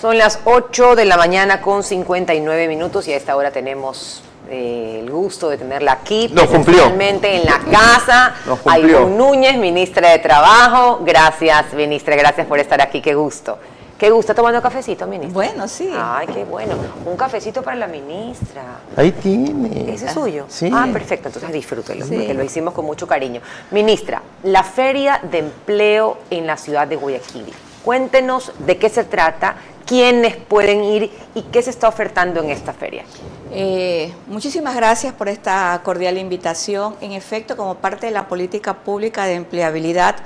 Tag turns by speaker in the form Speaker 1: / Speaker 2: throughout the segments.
Speaker 1: Son las 8 de la mañana con 59 minutos y a esta hora tenemos el gusto de tenerla aquí presencialmente en la casa. Aivonne Núñez, ministra de Trabajo. Gracias, ministra, gracias por estar aquí, qué gusto. Qué gusto, tomando cafecito, ministra.
Speaker 2: Bueno, sí.
Speaker 1: Ay, qué bueno. Un cafecito para la ministra.
Speaker 3: Ahí tiene.
Speaker 1: ¿Ese es suyo?
Speaker 3: Sí.
Speaker 1: Ah, perfecto, entonces disfrútelo,
Speaker 2: Sí.
Speaker 1: porque lo hicimos con mucho cariño. Ministra, la Feria de Empleo en la ciudad de Guayaquil. Cuéntenos de qué se trata, quiénes pueden ir y qué se está ofertando en esta feria.
Speaker 2: Muchísimas gracias por esta cordial invitación. En efecto, como parte de la política pública de empleabilidad,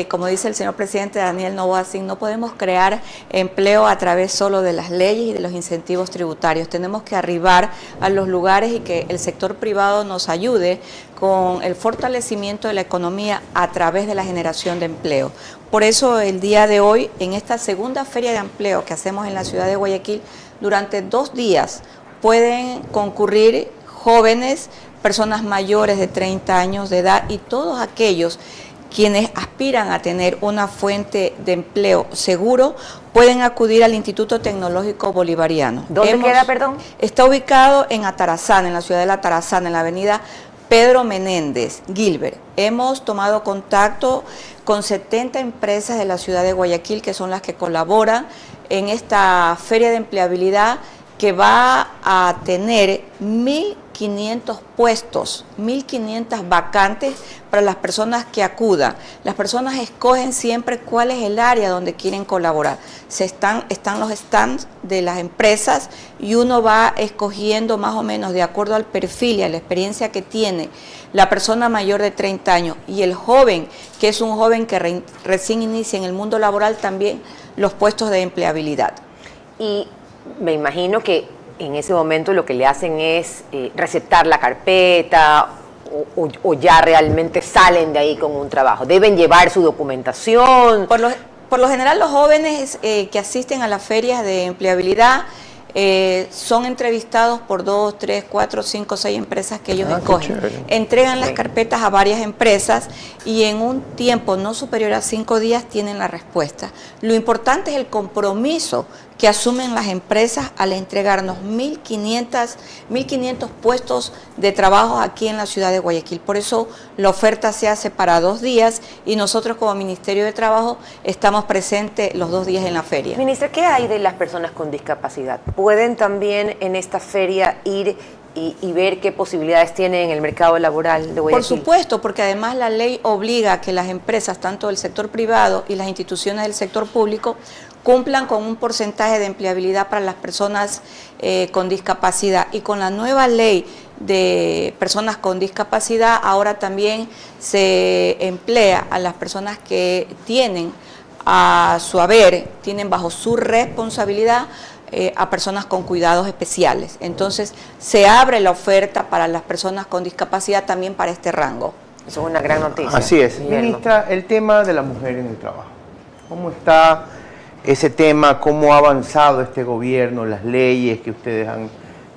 Speaker 2: como dice el señor presidente Daniel Noboa, no podemos crear empleo a través solo de las leyes y de los incentivos tributarios. Tenemos que arribar a los lugares y que el sector privado nos ayude con el fortalecimiento de la economía a través de la generación de empleo. Por eso el día de hoy, en esta segunda feria de empleo que hacemos en la ciudad de Guayaquil, durante 2 días pueden concurrir jóvenes, personas mayores de 30 años de edad y todos aquellos quienes aspiran a tener una fuente de empleo seguro, pueden acudir al Instituto Tecnológico Bolivariano.
Speaker 1: ¿Dónde queda, perdón?
Speaker 2: Está ubicado en Atarazana, en la ciudad de la Atarazana, en la avenida Pedro Menéndez, Gilbert. Hemos tomado contacto con 70 empresas de la ciudad de Guayaquil, que son las que colaboran en esta feria de empleabilidad, que va a tener 1.500 puestos, 1.500 vacantes para las personas que acudan. Las personas escogen siempre cuál es el área donde quieren colaborar. Están los stands de las empresas y uno va escogiendo más o menos de acuerdo al perfil y a la experiencia que tiene la persona mayor de 30 años y el joven, que es un joven que recién inicia en el mundo laboral, también los puestos de empleabilidad.
Speaker 1: Y me imagino que en ese momento lo que le hacen es recetar la carpeta o ya realmente salen de ahí con un trabajo. Deben llevar su documentación.
Speaker 2: Por lo general, los jóvenes que asisten a las ferias de empleabilidad son entrevistados por 2, 3, 4, 5, 6 empresas que ellos escogen. Entregan las carpetas a varias empresas y en un tiempo no superior a 5 días tienen la respuesta. Lo importante es el compromiso que asumen las empresas al entregarnos 1.500 puestos de trabajo aquí en la ciudad de Guayaquil. Por eso la oferta se hace para 2 días y nosotros como Ministerio de Trabajo estamos presentes los 2 días en la feria.
Speaker 1: Ministra, ¿qué hay de las personas con discapacidad? ¿Pueden también en esta feria ir y ver qué posibilidades tienen en el mercado laboral de Guayaquil?
Speaker 2: Por supuesto, porque además la ley obliga a que las empresas, tanto del sector privado y las instituciones del sector público, cumplan con un porcentaje de empleabilidad para las personas con discapacidad. Y con la nueva ley de personas con discapacidad, ahora también se emplea a las personas que tienen a su haber, tienen bajo su responsabilidad a personas con cuidados especiales. Entonces, se abre la oferta para las personas con discapacidad también para este rango.
Speaker 1: Eso es una gran noticia.
Speaker 3: Así es. Ministra, el tema de la mujer en el trabajo. ¿Cómo está ese tema? ¿Cómo ha avanzado este gobierno? Las leyes que ustedes han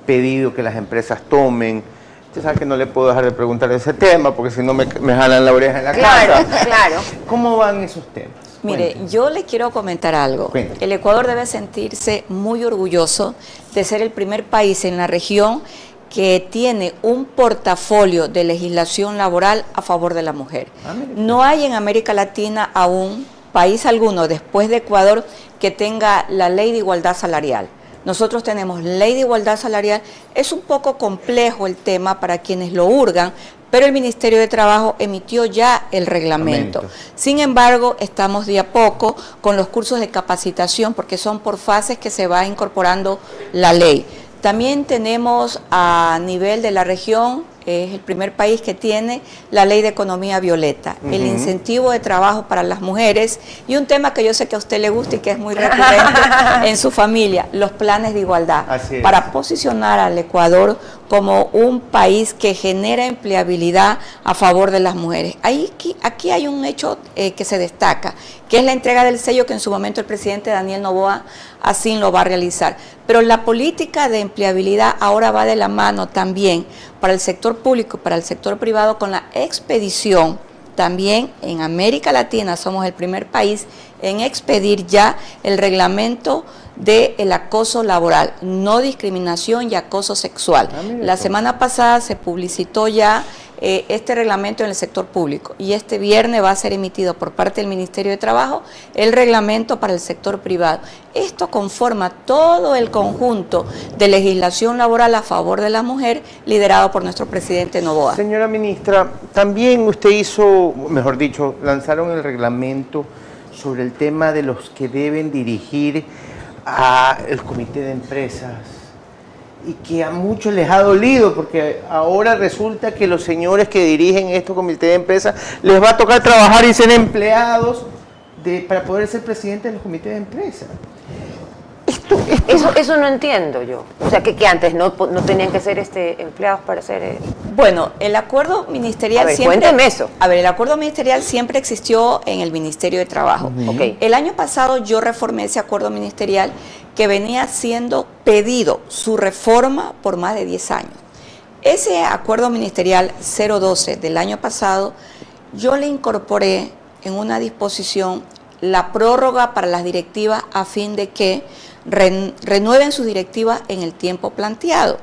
Speaker 3: pedido que las empresas tomen. Usted sabe que no le puedo dejar de preguntar ese tema porque si no me jalan la oreja en la casa.
Speaker 1: Claro.
Speaker 3: ¿Cómo van esos temas?
Speaker 2: Mire, yo le quiero comentar algo.
Speaker 3: Cuéntame.
Speaker 2: El Ecuador debe sentirse muy orgulloso de ser el primer país en la región que tiene un portafolio de legislación laboral a favor de la mujer. No hay en América Latina aún país alguno después de Ecuador que tenga la ley de igualdad salarial. Nosotros tenemos ley de igualdad salarial. Es un poco complejo el tema para quienes lo hurgan, pero el Ministerio de Trabajo emitió ya el reglamento. Sin embargo, estamos de a poco con los cursos de capacitación porque son por fases que se va incorporando la ley. También tenemos a nivel de la región, es el primer país que tiene la ley de economía violeta, el incentivo de trabajo para las mujeres y un tema que yo sé que a usted le gusta y que es muy recurrente en su familia, los planes de igualdad, para posicionar al Ecuador como un país que genera empleabilidad a favor de las mujeres. Aquí hay un hecho que se destaca, que es la entrega del sello que en su momento el presidente Daniel Noboa así lo va a realizar. Pero la política de empleabilidad ahora va de la mano también para el sector público, para el sector privado, con la expedición. También en América Latina somos el primer país en expedir ya el reglamento del acoso laboral, no discriminación y acoso sexual. La semana pasada se publicitó ya este reglamento en el sector público y este viernes va a ser emitido por parte del Ministerio de Trabajo el reglamento para el sector privado. Esto conforma todo el conjunto de legislación laboral a favor de la mujer liderado por nuestro presidente Noboa.
Speaker 3: Señora ministra, también usted hizo, mejor dicho, lanzaron el reglamento sobre el tema de los que deben dirigir al comité de empresas y que a muchos les ha dolido porque ahora resulta que los señores que dirigen estos comités de empresas les va a tocar trabajar y ser empleados para poder ser presidente de los comités de empresas.
Speaker 1: Eso no entiendo yo. O sea, que antes no tenían que ser empleados para ser...
Speaker 2: Bueno, el acuerdo ministerial
Speaker 1: cuénteme eso.
Speaker 2: El acuerdo ministerial siempre existió en el Ministerio de Trabajo.
Speaker 1: Okay.
Speaker 2: El año pasado yo reformé ese acuerdo ministerial que venía siendo pedido su reforma por más de 10 años. Ese acuerdo ministerial 012 del año pasado, yo le incorporé en una disposición la prórroga para las directivas a fin de que renueven sus directivas en el tiempo planteado,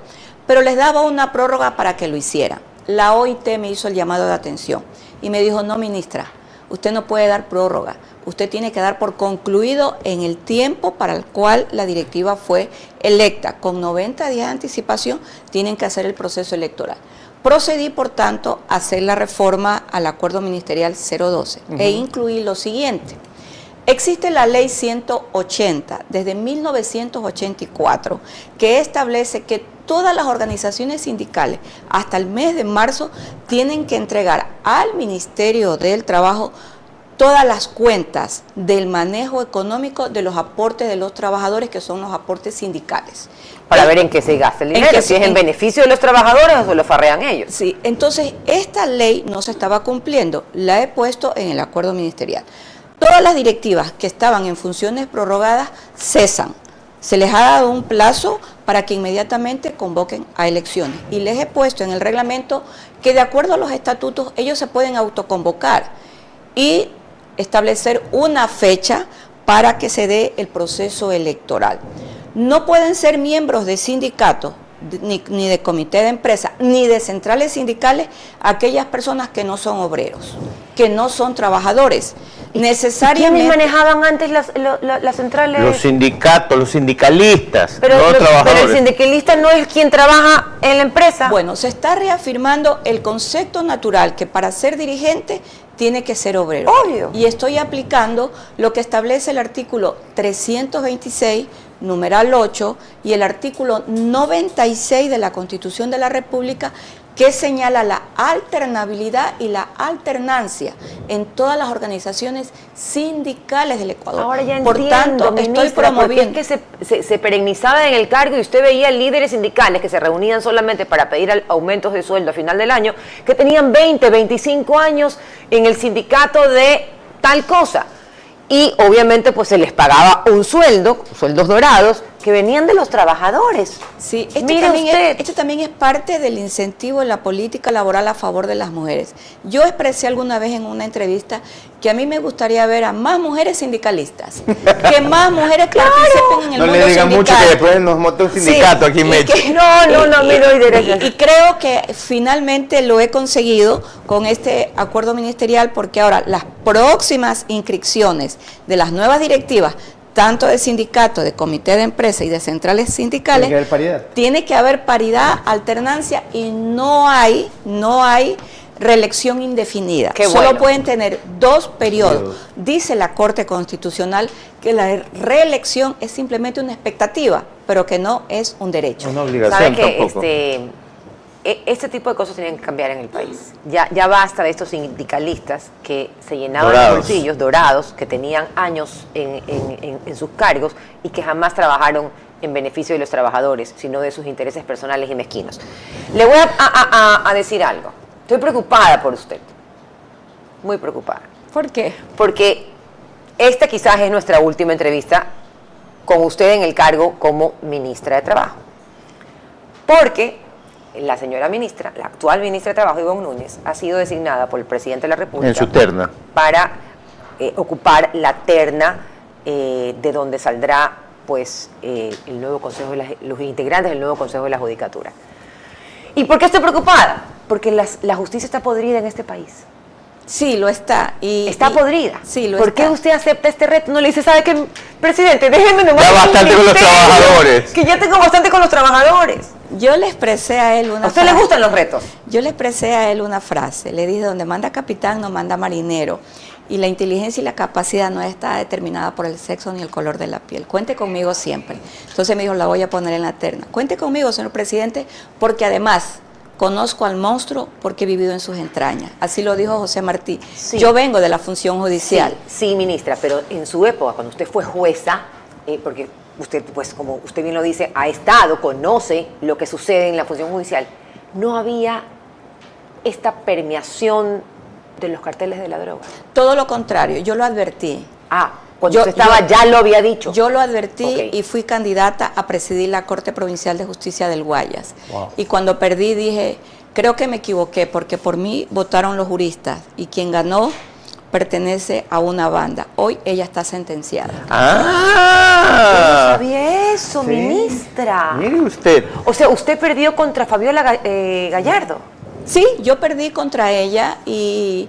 Speaker 2: pero les daba una prórroga para que lo hicieran. La OIT me hizo el llamado de atención y me dijo, no, ministra, usted no puede dar prórroga, usted tiene que dar por concluido en el tiempo para el cual la directiva fue electa. Con 90 días de anticipación tienen que hacer el proceso electoral. Procedí, por tanto, a hacer la reforma al acuerdo ministerial 012 e incluí lo siguiente. Existe la ley 180 desde 1984 que establece que todas las organizaciones sindicales hasta el mes de marzo tienen que entregar al Ministerio del Trabajo todas las cuentas del manejo económico de los aportes de los trabajadores, que son los aportes sindicales.
Speaker 1: Para ver en qué se gasta el dinero, si es en beneficio de los trabajadores o se lo farrean ellos.
Speaker 2: Sí, entonces esta ley no se estaba cumpliendo, la he puesto en el acuerdo ministerial. Todas las directivas que estaban en funciones prorrogadas cesan. Se les ha dado un plazo para que inmediatamente convoquen a elecciones. Y les he puesto en el reglamento que de acuerdo a los estatutos ellos se pueden autoconvocar y establecer una fecha para que se dé el proceso electoral. No pueden ser miembros de sindicatos, ni de comité de empresa, ni de centrales sindicales, aquellas personas que no son obreros, que no son trabajadores. Necesariamente.
Speaker 1: ¿Quiénes manejaban antes las centrales?
Speaker 3: Los sindicatos, los sindicalistas,
Speaker 1: pero
Speaker 3: trabajadores.
Speaker 1: Pero el sindicalista no es quien trabaja en la empresa.
Speaker 2: Bueno, se está reafirmando el concepto natural que para ser dirigente tiene que ser obrero.
Speaker 1: Obvio.
Speaker 2: Y estoy aplicando lo que establece el artículo 326, numeral 8, y el artículo 96 de la Constitución de la República, que señala la alternabilidad y la alternancia en todas las organizaciones sindicales del Ecuador.
Speaker 1: Ahora ya
Speaker 2: Por tanto, estoy promoviendo.
Speaker 1: Es que se perennizaba en el cargo y usted veía líderes sindicales que se reunían solamente para pedir aumentos de sueldo a final del año, que tenían 20, 25 años en el sindicato de tal cosa. Y obviamente pues se les pagaba un sueldo, sueldos dorados, que venían de los trabajadores.
Speaker 2: Sí, esto también es parte del incentivo en la política laboral a favor de las mujeres. Yo expresé alguna vez en una entrevista que a mí me gustaría ver a más mujeres sindicalistas, que más mujeres participen en el mundo sindical.
Speaker 3: No le digan mucho que después nos monta un sindicato aquí en Meche.
Speaker 2: Y creo que finalmente lo he conseguido con este acuerdo ministerial, porque ahora las próximas inscripciones de las nuevas directivas, tanto de sindicatos, de comité de empresa y de centrales sindicales, tiene que haber paridad, alternancia, y no hay reelección indefinida. Solo pueden tener 2 periodos. Dice la Corte Constitucional que la reelección es simplemente una expectativa, pero que no es un derecho.
Speaker 3: Una obligación tampoco.
Speaker 1: Este tipo de cosas tenían que cambiar en el país. Ya basta de estos sindicalistas que se llenaban los bolsillos dorados, que tenían años en sus cargos y que jamás trabajaron en beneficio de los trabajadores, sino de sus intereses personales y mezquinos. Le voy a decir algo. Estoy preocupada por usted. Muy preocupada.
Speaker 2: ¿Por qué?
Speaker 1: Porque esta quizás es nuestra última entrevista con usted en el cargo como ministra de Trabajo. Porque la señora ministra, la actual ministra de Trabajo, Ivonne Núñez, ha sido designada por el presidente de la República.
Speaker 3: En su terna.
Speaker 1: Para ocupar la terna de donde saldrá pues el nuevo consejo los integrantes del nuevo Consejo de la Judicatura. ¿Y por qué estoy preocupada? Porque la justicia está podrida en este país.
Speaker 2: Sí, lo está.
Speaker 1: Está podrida.
Speaker 2: Sí, lo
Speaker 1: ¿Por
Speaker 2: está.
Speaker 1: qué usted acepta este reto? No le dice, ¿sabe qué, presidente? Déjeme nomás.
Speaker 3: Ya bastante con los trabajadores.
Speaker 1: Que ya tengo bastante con los trabajadores.
Speaker 2: Yo le expresé a él una
Speaker 1: ¿A usted le gustan los retos?
Speaker 2: Yo le expresé a él una frase. Le dije, donde manda capitán, no manda marinero. Y la inteligencia y la capacidad no está determinada por el sexo ni el color de la piel. Cuente conmigo siempre. Entonces me dijo, la voy a poner en la terna. Cuente conmigo, señor presidente, porque además conozco al monstruo porque he vivido en sus entrañas. Así lo dijo José Martí.
Speaker 1: Sí.
Speaker 2: Yo vengo de la función judicial.
Speaker 1: Sí, ministra, pero en su época, cuando usted fue jueza, porque usted, pues como usted bien lo dice, ha estado, conoce lo que sucede en la función judicial, no había esta permeación de los carteles de la droga.
Speaker 2: Todo lo contrario, yo lo advertí.
Speaker 1: Cuando usted estaba ya lo había dicho.
Speaker 2: Yo lo advertí,
Speaker 1: okay,
Speaker 2: y fui candidata a presidir la Corte Provincial de Justicia del Guayas.
Speaker 3: Wow.
Speaker 2: Y cuando perdí dije, creo que me equivoqué porque por mí votaron los juristas y quien ganó pertenece a una banda. Hoy ella está sentenciada.
Speaker 1: Yo no sabía eso,
Speaker 3: sí,
Speaker 1: ministra.
Speaker 3: Mire usted.
Speaker 1: O sea, usted perdió contra Fabiola Gallardo.
Speaker 2: Sí, yo perdí contra ella y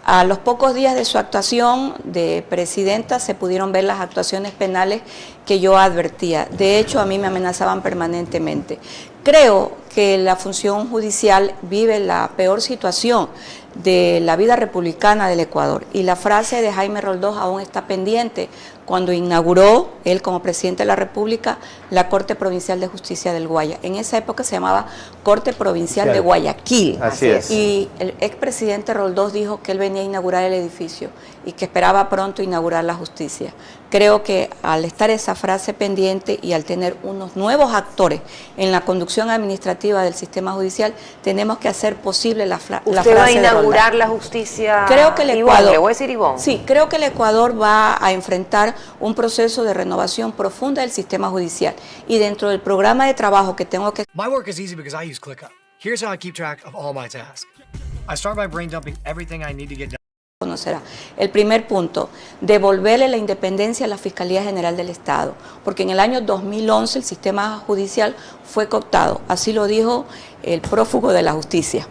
Speaker 2: a los pocos días de su actuación de presidenta se pudieron ver las actuaciones penales que yo advertía. De hecho, a mí me amenazaban permanentemente. Creo que la función judicial vive la peor situación de la vida republicana del Ecuador. Y la frase de Jaime Roldós aún está pendiente cuando inauguró, él como presidente de la República, la Corte Provincial de Justicia del Guaya. En esa época se llamaba Corte Provincial de Guayaquil.
Speaker 3: Así es.
Speaker 2: Y el expresidente Roldós dijo que él venía a inaugurar el edificio y que esperaba pronto inaugurar la justicia. Creo que al estar esa frase pendiente y al tener unos nuevos actores en la conducción administrativa del sistema judicial, tenemos que hacer posible la frase de Roldós.
Speaker 1: ¿Usted va a inaugurar la justicia?
Speaker 2: Creo que el Ecuador,
Speaker 1: le voy a decir Ivonne.
Speaker 2: Sí, creo que el Ecuador va a enfrentar un proceso de renovación profunda del sistema judicial. Y dentro del programa de trabajo que tengo que...
Speaker 4: My work is easy because I use ClickUp. Here's how I keep track of all my tasks. I start by brain dumping everything I need to get done.
Speaker 2: Conocerá. El primer punto, devolverle la independencia a la Fiscalía General del Estado, porque en el año 2011 el sistema judicial fue cooptado, así lo dijo el prófugo de la justicia.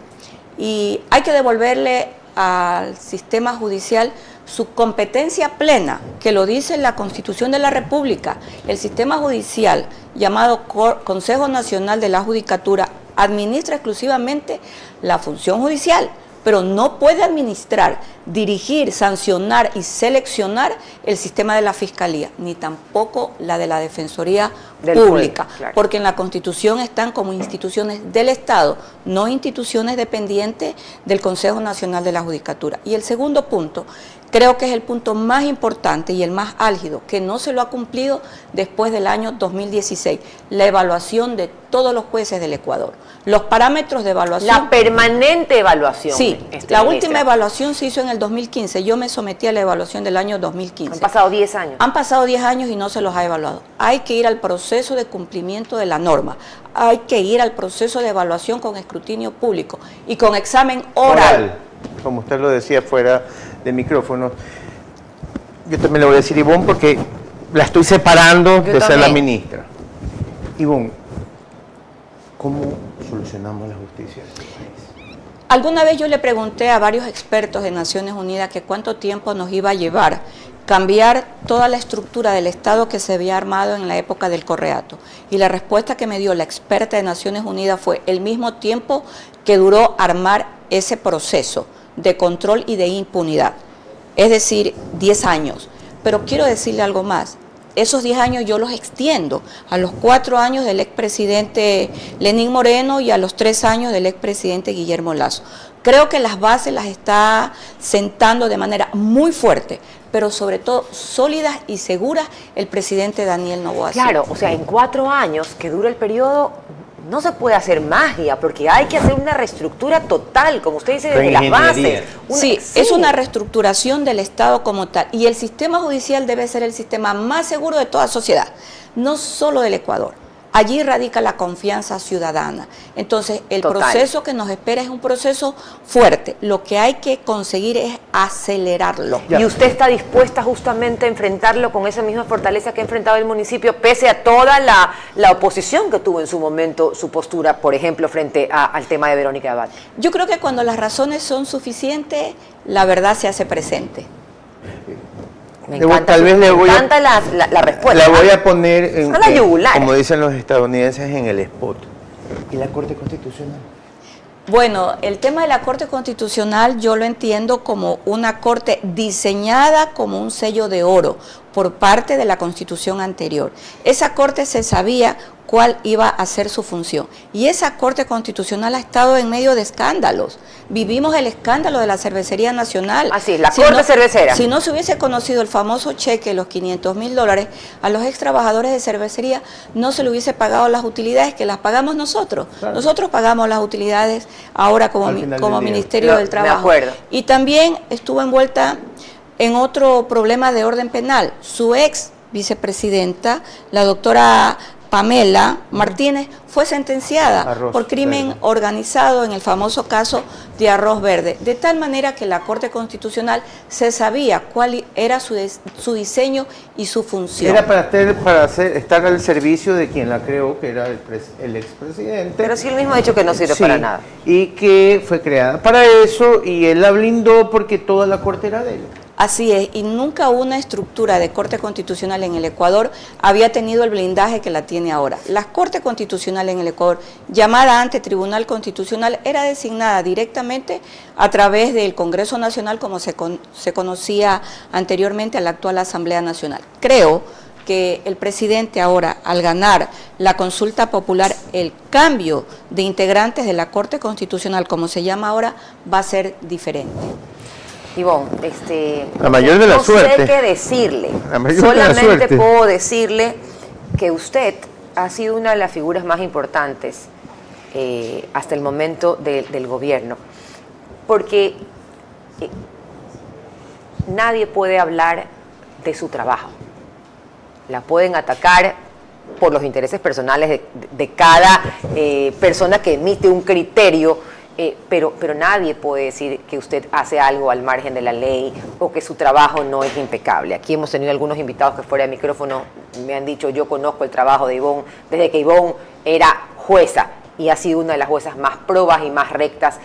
Speaker 2: Y hay que devolverle al sistema judicial su competencia plena, que lo dice la Constitución de la República. El sistema judicial, llamado Consejo Nacional de la Judicatura, administra exclusivamente la función judicial, pero no puede administrar, dirigir, sancionar y seleccionar el sistema de la Fiscalía, ni tampoco la de la Defensoría Pública,
Speaker 1: claro,
Speaker 2: porque en la Constitución están como instituciones del Estado, no instituciones dependientes del Consejo Nacional de la Judicatura. Y el segundo punto, creo que es el punto más importante y el más álgido, que no se lo ha cumplido después del año 2016, la evaluación de todos los jueces del Ecuador. Los parámetros de evaluación...
Speaker 1: La permanente evaluación.
Speaker 2: Sí, la última evaluación se hizo en el 2015. Yo me sometí a la evaluación del año 2015.
Speaker 1: Han pasado 10 años.
Speaker 2: Han pasado 10 años y no se los ha evaluado. Hay que ir al proceso de cumplimiento de la norma. Hay que ir al proceso de evaluación con escrutinio público y con examen oral.
Speaker 3: Como usted lo decía fuera de micrófono. Yo también le voy a decir Ivonne porque la estoy separando de ser la ministra. Ivonne, ¿cómo solucionamos la justicia de este país?
Speaker 2: Alguna vez yo le pregunté a varios expertos de Naciones Unidas que cuánto tiempo nos iba a llevar cambiar toda la estructura del Estado que se había armado en la época del Correato. Y la respuesta que me dio la experta de Naciones Unidas fue el mismo tiempo que duró armar ese proceso de control y de impunidad, es decir, 10 años. Pero quiero decirle algo más. Esos 10 años yo los extiendo a los 4 años del expresidente Lenín Moreno y a los 3 años del expresidente Guillermo Lasso. Creo que las bases las está sentando de manera muy fuerte, pero sobre todo sólidas y seguras el presidente Daniel Noboa.
Speaker 1: Claro, o sea, en 4 años que dura el periodo no se puede hacer magia, porque hay que hacer una reestructura total, como usted dice, desde las bases.
Speaker 2: Sí, es una reestructuración del Estado como tal. Y el sistema judicial debe ser el sistema más seguro de toda sociedad, no solo del Ecuador. allí radica la confianza ciudadana. Entonces, el proceso que nos espera es un proceso fuerte. Lo que hay que conseguir es acelerarlo.
Speaker 1: ¿Y usted está dispuesta justamente a enfrentarlo con esa misma fortaleza que ha enfrentado el municipio, pese a toda la oposición que tuvo en su momento su postura, por ejemplo, frente al tema de Verónica Abad?
Speaker 2: Yo creo que cuando las razones son suficientes, la verdad se hace presente.
Speaker 1: Me encanta, la respuesta.
Speaker 3: La voy a poner,
Speaker 1: como
Speaker 3: dicen los estadounidenses, en el spot. ¿Y la Corte Constitucional?
Speaker 2: Bueno, el tema de la Corte Constitucional yo lo entiendo como una corte diseñada como un sello de oro por parte de la Constitución anterior. Esa corte se sabía cuál iba a ser su función. Y esa Corte Constitucional ha estado en medio de escándalos. Vivimos el escándalo de la Cervecería Nacional.
Speaker 1: Así, la Corte Cervecera.
Speaker 2: Si no se hubiese conocido el famoso cheque, los $500,000 a los ex trabajadores de cervecería, no se le hubiese pagado las utilidades que las pagamos nosotros. Claro. Nosotros pagamos las utilidades ahora como Ministerio del Trabajo.
Speaker 1: De acuerdo.
Speaker 2: Y también estuvo envuelta en otro problema de orden penal. Su ex vicepresidenta, la doctora Pamela Martínez, fue sentenciada por crimen organizado en el famoso caso de Arroz Verde, de tal manera que la Corte Constitucional se sabía cuál era su diseño y su función.
Speaker 3: Era para estar al servicio de quien la creó, que era el expresidente.
Speaker 1: Pero sí, él mismo ha dicho que no sirve para nada.
Speaker 3: Y que fue creada para eso, y él la blindó porque toda la Corte era de él.
Speaker 2: Así es, y nunca una estructura de Corte Constitucional en el Ecuador había tenido el blindaje que la tiene ahora. La Corte Constitucional en el Ecuador, llamada ante Tribunal Constitucional, era designada directamente a través del Congreso Nacional, como se conocía anteriormente a la actual Asamblea Nacional. Creo que el presidente ahora, al ganar la consulta popular, el cambio de integrantes de la Corte Constitucional, como se llama ahora, va a ser diferente.
Speaker 1: Ivonne,
Speaker 3: la mayor de la suerte.
Speaker 1: No sé qué decirle. Solamente puedo decirle que usted ha sido una de las figuras más importantes hasta el momento del gobierno, porque nadie puede hablar de su trabajo. La pueden atacar por los intereses personales de cada persona que emite un criterio. Pero nadie puede decir que usted hace algo al margen de la ley o que su trabajo no es impecable. Aquí hemos tenido algunos invitados que fuera de micrófono me han dicho: yo conozco el trabajo de Ivonne desde que Ivonne era jueza y ha sido una de las juezas más probas y más rectas.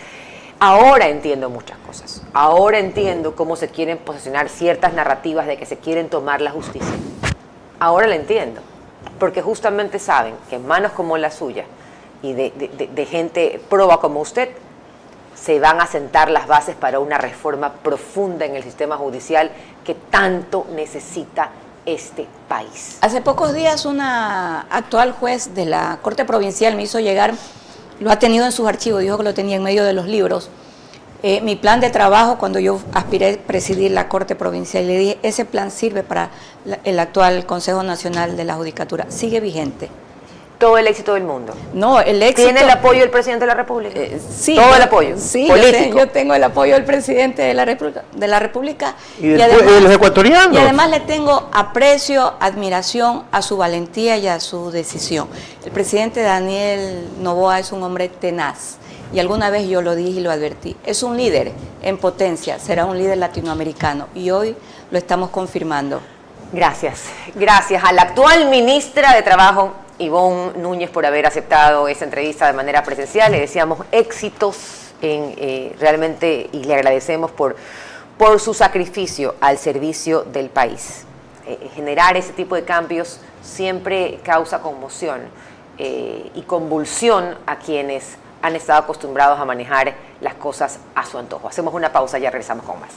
Speaker 1: Ahora entiendo muchas cosas. Ahora entiendo cómo se quieren posicionar ciertas narrativas de que se quieren tomar la justicia. Ahora la entiendo, porque justamente saben que en manos como la suya y de gente proba como usted, se van a sentar las bases para una reforma profunda en el sistema judicial que tanto necesita este país.
Speaker 2: Hace pocos días una actual juez de la Corte Provincial me hizo llegar, lo ha tenido en sus archivos, dijo que lo tenía en medio de los libros, mi plan de trabajo cuando yo aspiré a presidir la Corte Provincial. Y le dije, ese plan sirve para el actual Consejo Nacional de la Judicatura, sigue vigente.
Speaker 1: Todo el éxito del mundo.
Speaker 2: No, el éxito...
Speaker 1: ¿Tiene el apoyo del presidente de la República?
Speaker 2: Sí.
Speaker 1: Todo el apoyo.
Speaker 2: Sí,
Speaker 1: político.
Speaker 2: Yo tengo el apoyo del presidente de la República.
Speaker 3: Y además, de los ecuatorianos.
Speaker 2: Y además le tengo aprecio, admiración a su valentía y a su decisión. El presidente Daniel Noboa es un hombre tenaz. Y alguna vez yo lo dije y lo advertí. Es un líder en potencia, será un líder latinoamericano. Y hoy lo estamos confirmando.
Speaker 1: Gracias. Gracias a la actual ministra de Trabajo, Ivonne Núñez, por haber aceptado esta entrevista de manera presencial. Le deseamos éxitos realmente, y le agradecemos por su sacrificio al servicio del país. Generar ese tipo de cambios siempre causa conmoción y convulsión a quienes han estado acostumbrados a manejar las cosas a su antojo. Hacemos una pausa y ya regresamos con más.